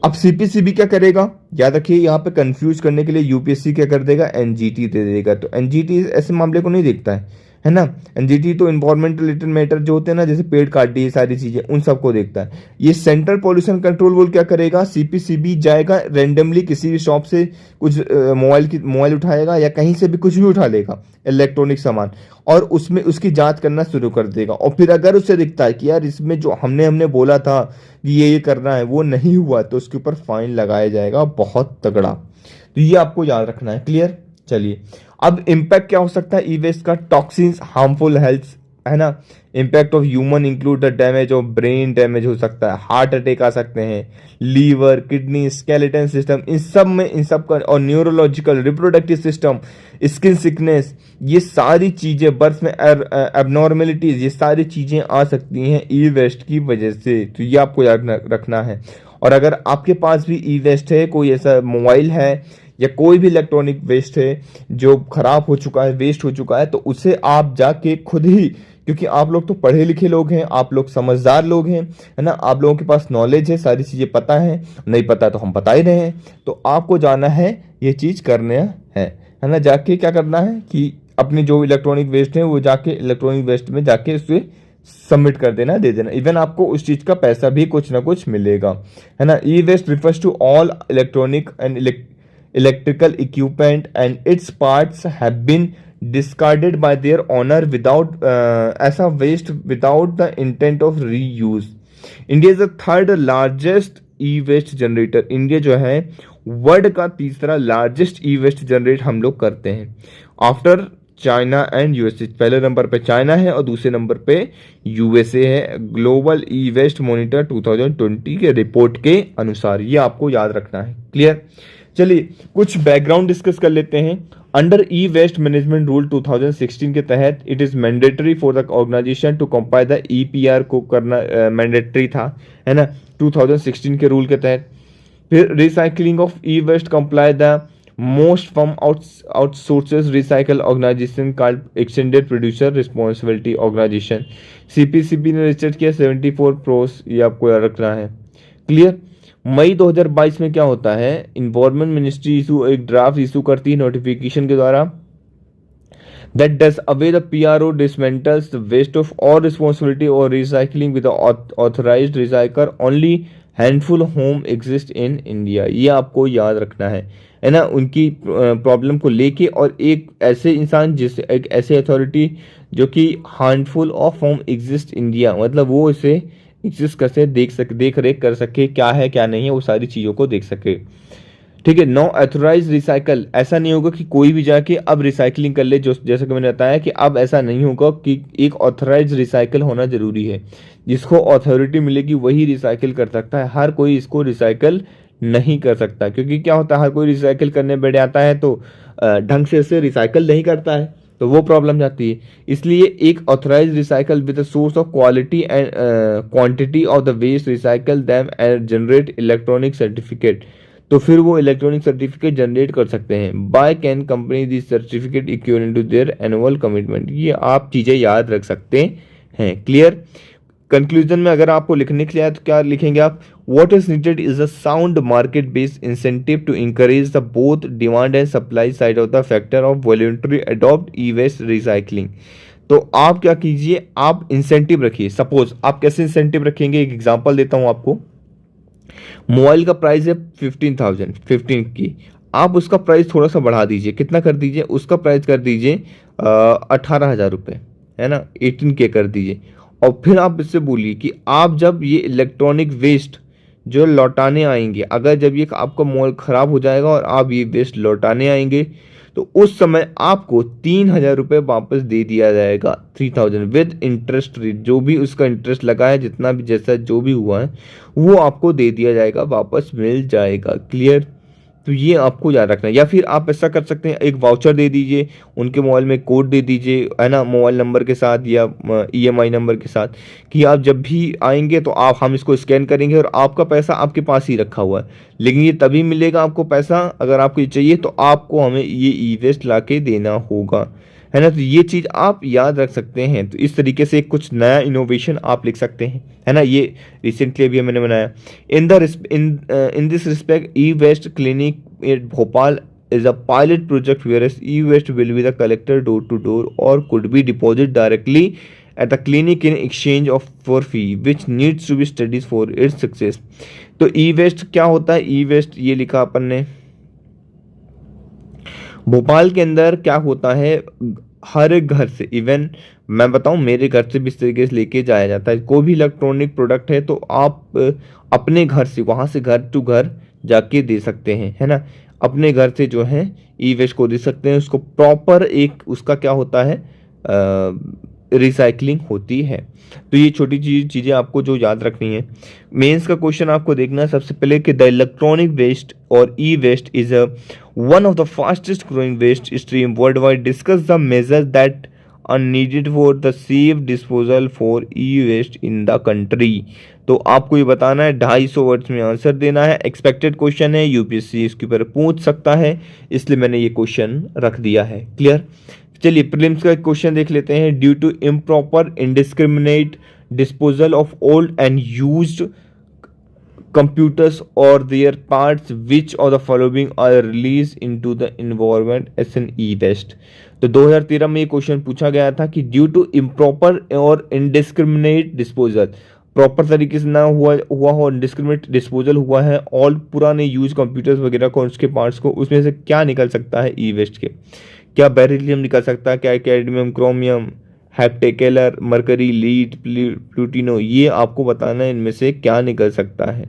अब CPCB क्या करेगा, याद रखिए यहाँ पे confuse करने के लिए UPSC क्या कर देगा, NGT दे देगा। तो NGT ऐसे मामले को नहीं देखता है ना। NGT तो इन्वायरमेंटल रिलेटेड मैटर जो होते हैं ना, जैसे पेड़ काट दिए, सारी चीजें, उन सबको देखता है। ये सेंट्रल पॉल्यूशन कंट्रोल बोर्ड क्या करेगा, CPCB जाएगा रैंडमली किसी भी शॉप से कुछ मोबाइल उठाएगा या कहीं से भी कुछ भी उठा लेगा इलेक्ट्रॉनिक सामान, और उसमें उसकी जांच करना शुरू कर देगा। और फिर अगर उसे दिखता है कि यार इसमें जो हमने बोला था कि ये करना है वो नहीं हुआ, तो उसके ऊपर फाइन लगाया जाएगा बहुत तगड़ा। तो ये आपको याद रखना है। क्लियर। चलिए, अब इम्पैक्ट क्या हो सकता है ई वेस्ट का, टॉक्सिन्स, हार्मफुल हेल्थ, है ना। Impact of human include the damage of brain, damage हो सकता है, हार्ट अटैक आ सकते हैं, लीवर, किडनी, स्केलेटन सिस्टम, इन सब का, और neurological, reproductive system, skin sickness, ये सारी चीजें, बर्थ में एबनॉर्मेलिटीज, ये सारी चीजें आ सकती हैं ई वेस्ट की वजह से। तो ये आपको याद रखना है। और अगर आपके पास भी ई वेस्ट है, कोई ऐसा मोबाइल है या कोई भी इलेक्ट्रॉनिक वेस्ट है जो खराब हो चुका है, वेस्ट हो चुका है, तो उसे आप जाके खुद ही, क्योंकि आप लोग तो पढ़े लिखे लोग हैं, आप लोग समझदार लोग हैं, है ना, आप लोगों के पास नॉलेज है, सारी चीजें पता है, नहीं पता तो हम बता ही रहे हैं। तो आपको जाना है, ये चीज करना है ना, जाके क्या करना है कि अपनी जो इलेक्ट्रॉनिक वेस्ट है वो जाके इलेक्ट्रॉनिक वेस्ट में जाके उसे सबमिट कर देना, दे देना। इवन आपको उस चीज का पैसा भी कुछ ना कुछ मिलेगा, है ना। E waste refers to all electronic and electrical equipment and its parts have been discarded by their owner without ऐसा waste without the intent of reuse। India is the third largest e waste generator. India जो है world का तीसरा largest e waste generate हम लोग करते हैं after China and USA. पहले नंबर पे चाइना है और दूसरे नंबर पे यूएसए है, ग्लोबल ई वेस्ट मॉनिटर 2020 के रिपोर्ट के अनुसार। ये आपको याद रखना है। क्लियर। चलिए कुछ बैकग्राउंड डिस्कस कर लेते हैं। Under e waste management rule 2016 के तहत it is mandatory for the organisation to comply the EPR को करना मैंडेटरी था, है ना, 2016 के रूल के तहत। फिर recycling of e waste comply the most from outsources recycle organisation called extended producer responsibility organisation. CPCB ने रिसर्च किया 74 प्रोस, ये आपको याद रखना है। क्लियर। मई 2022 में क्या होता है, इन्वायरमेंट मिनिस्ट्री इशू एक ड्राफ्ट इशू करती है नोटिफिकेशन के द्वारा that does away the PRO dismantles the waste of all responsibility or recycling with the authorized recycler only handful home exist in India। ये आपको याद रखना है ना, उनकी प्रॉब्लम को लेके, और एक ऐसे इंसान जिससे एक ऐसे अथॉरिटी जो कि handful of home exist India, मतलब वो इसे एग्जिस्ट करते देख रेख कर सके, क्या है क्या नहीं है, वो सारी चीज़ों को देख सके। ठीक है। नो ऑथराइज रिसाइकल, ऐसा नहीं होगा कि कोई भी जाके अब रिसाइकलिंग कर ले, जो जैसा कि मैंने बताया कि अब ऐसा नहीं होगा कि एक ऑथराइज रिसाइकल होना जरूरी है। जिसको अथॉरिटी मिलेगी वही रिसाइकिल कर सकता है, हर कोई इसको रिसाइकल नहीं कर सकता। क्योंकि क्या होता है, हर कोई रिसाइकिल करने बैठ जाता है तो ढंग से इसे रिसाइकल नहीं करता है, तो वो प्रॉब्लम जाती है। इसलिए एक authorise recycle with source of quality and quantity of the waste recycle them and generate electronic certificate, तो फिर वो इलेक्ट्रॉनिक सर्टिफिकेट जनरेट कर सकते हैं। Buy can company this certificate equivalent to their annual commitment, ये आप चीज़ें याद रख सकते हैं। क्लियर। कंक्लूजन में अगर आपको लिखने के लिए आए तो क्या लिखेंगे आप, what is needed is a sound market based incentive to encourage the both demand and supply side of the factor of voluntary adopt e waste recycling. तो आप क्या कीजिए, आप इंसेंटिव रखिए। सपोज आप कैसे इंसेंटिव रखेंगे, एक एग्जांपल देता हूं आपको। मोबाइल का प्राइस है 15 की, आप उसका प्राइस थोड़ा सा बढ़ा दीजिए, कितना कर दीजिए, उसका प्राइस कर दीजिए 18,000 रुपये, है ना, 18K कर दीजिए। और फिर आप इससे बोलिए कि आप जब ये इलेक्ट्रॉनिक वेस्ट जो लौटाने आएंगे, अगर जब ये आपका मोबाइल ख़राब हो जाएगा और आप ये वेस्ट लौटाने आएंगे, तो उस समय आपको 3,000 रुपये वापस दे दिया जाएगा, 3,000 विद इंटरेस्ट रेट, जो भी उसका इंटरेस्ट लगा है, जितना भी जैसा जो भी हुआ है वो आपको दे दिया जाएगा, वापस मिल जाएगा। क्लियर। तो ये आपको याद रखना है। या फिर आप ऐसा कर सकते हैं, एक वाउचर दे दीजिए, उनके मोबाइल में कोड दे दीजिए, है ना, मोबाइल नंबर के साथ या EMI नंबर के साथ, कि आप जब भी आएंगे तो हम इसको स्कैन करेंगे और आपका पैसा आपके पास ही रखा हुआ है। लेकिन ये तभी मिलेगा आपको पैसा, अगर आपको ये चाहिए तो आपको हमें ये ई वेस्ट ला के देना होगा, है ना। तो ये चीज़ आप याद रख सकते हैं। तो इस तरीके से कुछ नया इनोवेशन आप लिख सकते हैं, है ना। ये रिसेंटली अभी मैंने बनाया। In this respect e waste clinic at Bhopal is a pilot project whereas e-waste will be the collector door to door or could be deposited directly at the clinic in exchange of for fee which needs to be studied for its success। तो e-waste क्या होता है, e-waste ये लिखा अपन ने। भोपाल के अंदर क्या होता है, हर एक घर से, इवन मैं बताऊं मेरे घर से भी इस तरीके से लेके जाया जाता है। कोई भी इलेक्ट्रॉनिक प्रोडक्ट है तो आप अपने घर से, वहाँ से घर टू घर जाके दे सकते हैं, है ना। अपने घर से जो है ई वेस्ट को दे सकते हैं। उसको प्रॉपर एक उसका क्या होता है, रिसाइकलिंग होती है। तो ये छोटी चीज़ें आपको जो याद रखनी है। मेंस का क्वेश्चन आपको देखना है सबसे पहले कि द इलेक्ट्रॉनिक वेस्ट और e waste is one of the fastest growing waste stream worldwide. Discuss the measures that are needed for the safe disposal for e waste in the country. तो आपको ये बताना है, 250 words में answer देना है। Expected question है, UPSC इसके ऊपर पूछ सकता है, इसलिए मैंने ये क्वेश्चन रख दिया है। क्लियर। चलिए प्रीलिम्स का क्वेश्चन देख लेते हैं। Due to improper indiscriminate disposal of old and used computers or their parts which of the following are released into the environment as an e-waste। तो 2013 में ये क्वेश्चन पूछा गया था कि ड्यू टू इम्प्रॉपर और इनडिस्क्रिमिनेट डिस्पोजल, प्रॉपर तरीके से ना हुआ हो, इनडिस्क्रिमिनेट डिस्पोजल हुआ है, ऑल पुराने यूज कंप्यूटर्स वगैरह को, उसके पार्ट्स को, उसमें से क्या निकल सकता है ई वेस्ट के। क्या बेरिलियम निकल सकता है, क्या कैडमियम, क्रोमियम, हेप्टेकेलर, मरकरी, लीड, प्लूटिनो, ये आपको बताना है इनमें से क्या निकल सकता है।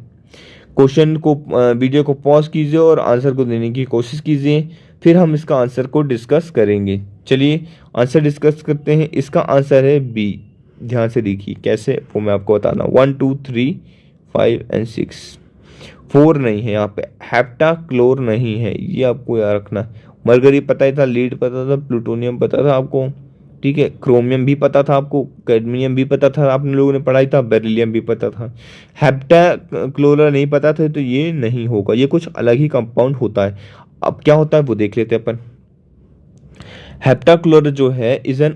क्वेश्चन को वीडियो को पॉज कीजिए और आंसर को देने की कोशिश कीजिए, फिर हम इसका आंसर को डिस्कस करेंगे। चलिए आंसर डिस्कस करते हैं। इसका आंसर है बी। ध्यान से देखिए कैसे, वो मैं आपको बताना, 1 2 3 5 एंड 6। फोर नहीं है यहाँ पे, हेप्टाक्लोर नहीं है, ये आपको याद रखना। मरकरी पता ही था, लीड पता था, प्लूटोनियम पता था आपको, ठीक है, क्रोमियम भी पता था आपको, कैडमियम भी पता था, आपने लोगों ने पढ़ाई था, बेरिलियम भी पता था। हेप्टाक्लोर नहीं पता था तो ये नहीं होगा, ये कुछ अलग ही कंपाउंड होता है। अब क्या होता है वो देख लेते हैं अपन। हेप्टाक्लोर जो है is an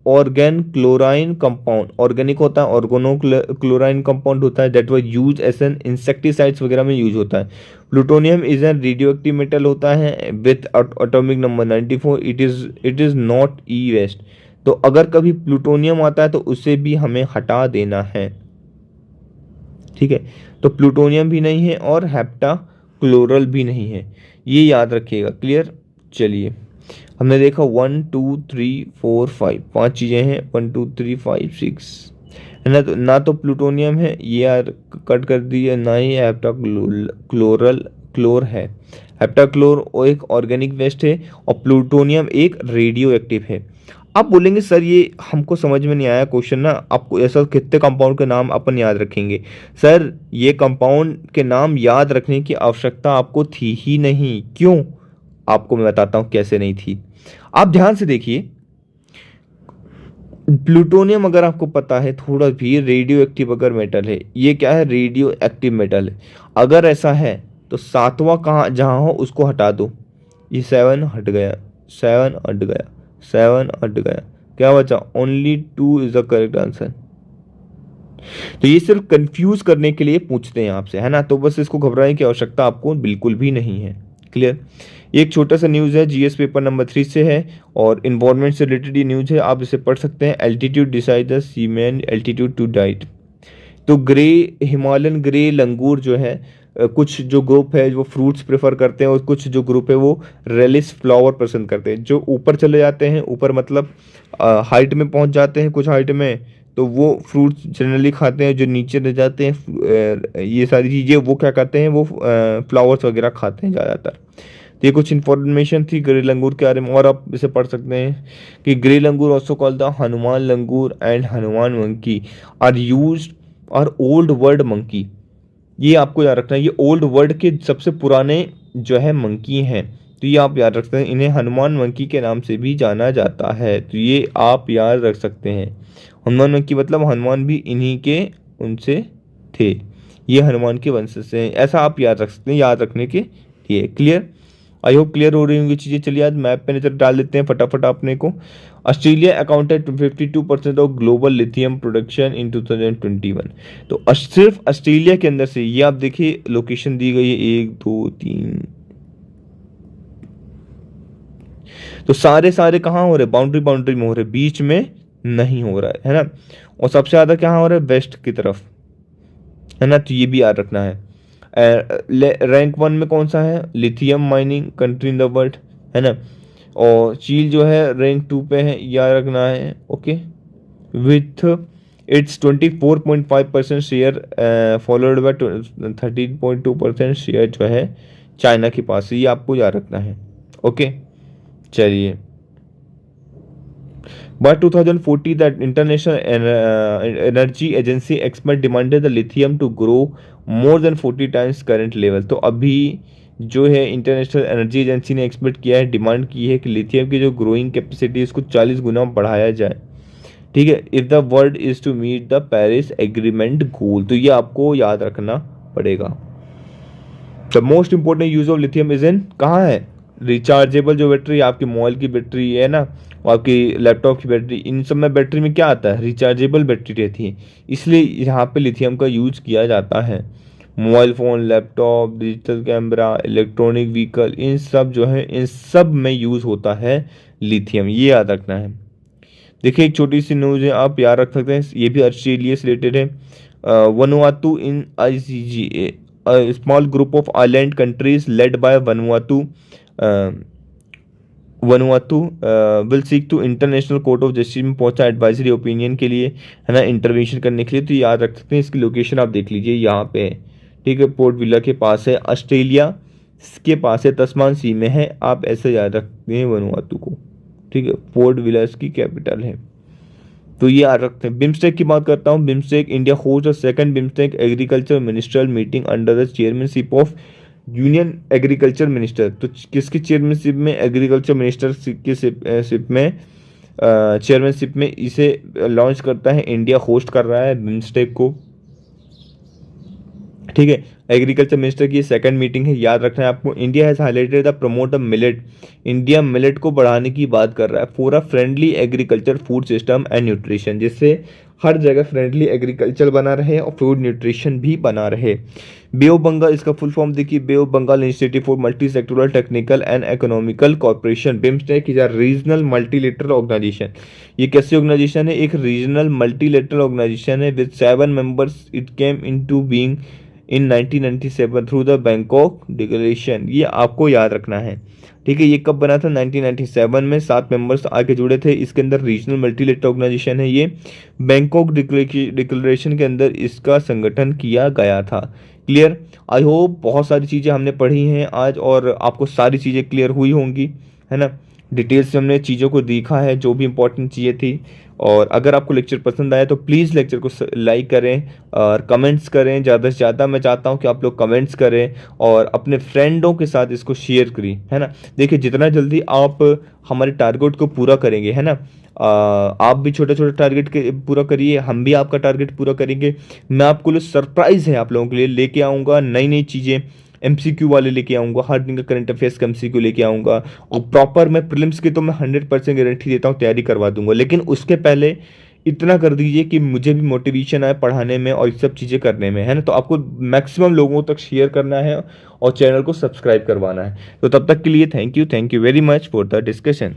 organochlorine compound, organic होता है, ऑर्गेनो क्लोराइन कंपाउंड होता है, that was use as an insecticides वगैरह में यूज होता है। Plutonium is an radioactive metal होता है with atomic number 94, it is not e waste. तो अगर कभी प्लूटोनियम आता है तो उसे भी हमें हटा देना है, ठीक है। तो प्लूटोनियम भी नहीं है और हेप्टाक्लोरल भी नहीं है, ये याद रखिएगा, क्लियर। चलिए हमने देखा 1 2 3 4 5, 5 चीज़ें हैं, 1 2 3 5 6 है ना। तो ना तो प्लूटोनियम है, ये यार कट कर दिए, ना ही क्लोर है। हेप्टाक्लोर वो एक ऑर्गेनिक वेस्ट है और प्लूटोनियम एक रेडियो एक्टिव है। आप बोलेंगे सर ये हमको समझ में नहीं आया क्वेश्चन ना, आपको ऐसा कितने कंपाउंड के नाम अपन याद रखेंगे। सर ये कंपाउंड के नाम याद रखने की आवश्यकता आपको थी ही नहीं, क्यों, आपको मैं बताता हूं कैसे नहीं थी। आप ध्यान से देखिए, प्लूटोनियम अगर आपको पता है थोड़ा भी रेडियो एक्टिव अगर मेटल है, ये क्या है, रेडियो एक्टिव मेटल है। अगर ऐसा है तो सातवां कहाँ जहाँ हो उसको हटा दो, ये 7 हट गया, 7 हट गया, 7 हट गया, क्या बचा, only 2 is the correct answer. तो ये सिर्फ कंफ्यूज करने के लिए पूछते हैं आपसे, है ना, तो बस इसको घबराने की आवश्यकता आपको बिल्कुल भी नहीं है, क्लियर। एक छोटा सा न्यूज़ है, जीएस पेपर नंबर 3 से है और इन्वायरमेंट से रिलेटेड ये न्यूज़ है, आप इसे पढ़ सकते हैं। Altitude decide the seaman altitude to diet. तो ग्रे हिमालयन ग्रे लंगूर जो है, कुछ जो ग्रुप है वो फ्रूट्स प्रेफर करते हैं और कुछ जो ग्रुप है वो रेलिस फ्लावर पसंद करते हैं। जो ऊपर चले जाते हैं, ऊपर मतलब हाइट में पहुंच जाते हैं, कुछ हाइट में, तो वो फ्रूट्स जनरली खाते हैं। जो नीचे रह जाते हैं ये सारी चीज़ें, वो क्या करते हैं, वो फ्लावर्स वगैरह खाते हैं ज़्यादातर। तो ये कुछ इन्फॉर्मेशन थी ग्रे लंगूर के बारे में, और आप इसे पढ़ सकते हैं कि grey langur also called the Hanuman langur and Hanuman monkey are used or old world monkey. ये आपको याद रखना है, ये ओल्ड वर्ड के सबसे पुराने जो है मंकी हैं, तो ये आप याद रख सकते हैं। इन्हें हनुमान मंकी के नाम से भी जाना जाता है, तो ये आप याद रख सकते हैं। हनुमान मंकी मतलब हनुमान भी इन्हीं के उनसे थे, ये हनुमान के वंश से हैं, ऐसा आप याद रख सकते हैं, याद रखने के लिए, क्लियर। आई होप क्लियर हो रही होंगी चीज़ें। चलिए आज मैप पे नजर डाल देते हैं फटाफट अपने को। Australia accounted 52% of global lithium production in 2021। तो सिर्फ ऑस्ट्रेलिया के अंदर से, ये आप देखिए लोकेशन दी गई है 1 2 3, तो सारे कहाँ हो रहे, बाउंड्री में हो रहे, बीच में नहीं हो रहा है ना। और सबसे ज़्यादा कहाँ हो रहा है, वेस्ट की तरफ, है ना, तो ये भी याद रखना है। रैंक 1 में कौन सा है, lithium mining country in the world, है ना। और चील जो है रैंक 2 पे है, याद रखना है, okay, with its 24.5% share, followed by 13.2% share जो है चाइना के पास है, ये आपको याद रखना है, ओके। चलिए, By 2040, the International Energy Agency expert demanded the lithium to grow more than 40 times current level। तो अभी जो है इंटरनेशनल एनर्जी एजेंसी ने एक्सपेक्ट किया है, डिमांड की है कि लिथियम की जो ग्रोइंग कैपेसिटी इसको 40 गुना बढ़ाया जाए, ठीक है, if the world is to meet the Paris agreement goal. तो ये आपको याद रखना पड़ेगा। The most important use of lithium is in, कहाँ है, रिचार्जेबल जो बैटरी, आपकी मोबाइल की बैटरी है ना, और आपकी लैपटॉप की बैटरी, इन सब में बैटरी में क्या आता है, रिचार्जेबल बैटरी रहती है, इसलिए यहाँ पे लिथियम का यूज किया जाता है। Mobile phone, laptop, digital camera, electronic vehicle, इन सब जो है, इन सब में यूज़ होता है लिथियम, ये याद रखना है। देखिए एक छोटी सी न्यूज़ है, आप याद रख सकते हैं, ये भी ऑस्ट्रेलिया से रिलेटेड है। Vanuatu in ICGA, a small group of island countries led by Vanuatu will seek to international court of justice में पहुंचा एडवाइजरी ओपिनियन के लिए, है ना, इंटरवेंशन करने के लिए। तो याद रख सकते हैं, इसकी लोकेशन आप देख लीजिए, यहाँ पे है, ठीक है, पोर्ट विला के पास है, ऑस्ट्रेलिया के पास है, तस्मान सी में है, आप ऐसे याद रखते हैं वनुआतू को, ठीक है, पोर्ट विला इसकी कैपिटल है। तो ये याद रखते हैं। बिम्स्टेक की बात करता हूँ। BIMSTEC India host the second BIMSTEC agriculture ministerial meeting under the chairmanship of union agriculture minister. तो किसकी चेयरमैनशिप में? एग्रीकल्चर मिनिस्टर की शिप में, चेयरमैनशिप में इसे लॉन्च करता है। इंडिया होस्ट कर रहा है बिम्स्टेक को, ठीक है। एग्रीकल्चर मिनिस्टर की सेकंड मीटिंग है, याद रखना है आपको। India has highlighted the promote the millet. India millet को बढ़ाने की बात कर रहा है for a friendly agriculture food system and nutrition, जिससे हर जगह फ्रेंडली एग्रीकल्चर बना रहे और फूड न्यूट्रिशन भी बना रहे। बे ऑफ बंगाल, इसका फुल फॉर्म देखिए, bay of Bengal institute for multi sectoral technical and economical corporation. BIMSTEC is a regional multilateral organisation. ये कैसी ऑर्गेनाइजेशन है? एक रीजनल मल्टीलेटरल ऑर्गेनाइजेशन है with 7 members. It came into being in 1997 through the Bangkok declaration. ये आपको याद रखना है, ठीक है। ये कब बना था? 1997 में। 7 मेंबर्स आके जुड़े थे। इसके अंदर रीजनल मल्टीलेटरल ऑर्गेनाइजेशन है ये। बैंकॉक डिक्लेरेशन के अंदर इसका संगठन किया गया था। क्लियर? आई होप बहुत सारी चीज़ें हमने पढ़ी हैं आज और आपको सारी चीज़ें क्लियर हुई होंगी, है ना। डिटेल्स से हमने चीज़ों को देखा है, जो भी इंपॉर्टेंट चीज़ें थी। और अगर आपको लेक्चर पसंद आया तो प्लीज़ लेक्चर को लाइक करें और कमेंट्स करें। ज़्यादा से ज़्यादा मैं चाहता हूं कि आप लोग कमेंट्स करें और अपने फ्रेंडों के साथ इसको शेयर करें, है ना। देखिए जितना जल्दी आप हमारे टारगेट को पूरा करेंगे, है ना, आप भी छोटे छोटे टारगेट के पूरा करिए, हम भी आपका टारगेट पूरा करेंगे। मैं आपको लिए सरप्राइज़ है आप लोगों के लिए लेके आऊँगा, नई नई चीज़ें एमसीक्यू वाले लेके आऊँगा, हर दिन का करंट अफेयर्स का एमसीक्यू लेके आऊँगा। और प्रॉपर मैं प्रीलिम्स की तो मैं 100% गारंटी देता हूँ तैयारी करवा दूंगा। लेकिन उसके पहले इतना कर दीजिए कि मुझे भी मोटिवेशन आए पढ़ाने में और ये सब चीज़ें करने में, है ना। तो आपको मैक्सिमम लोगों तक शेयर करना है और चैनल को सब्सक्राइब करवाना है। तो तब तक के लिए thank you very much for the discussion.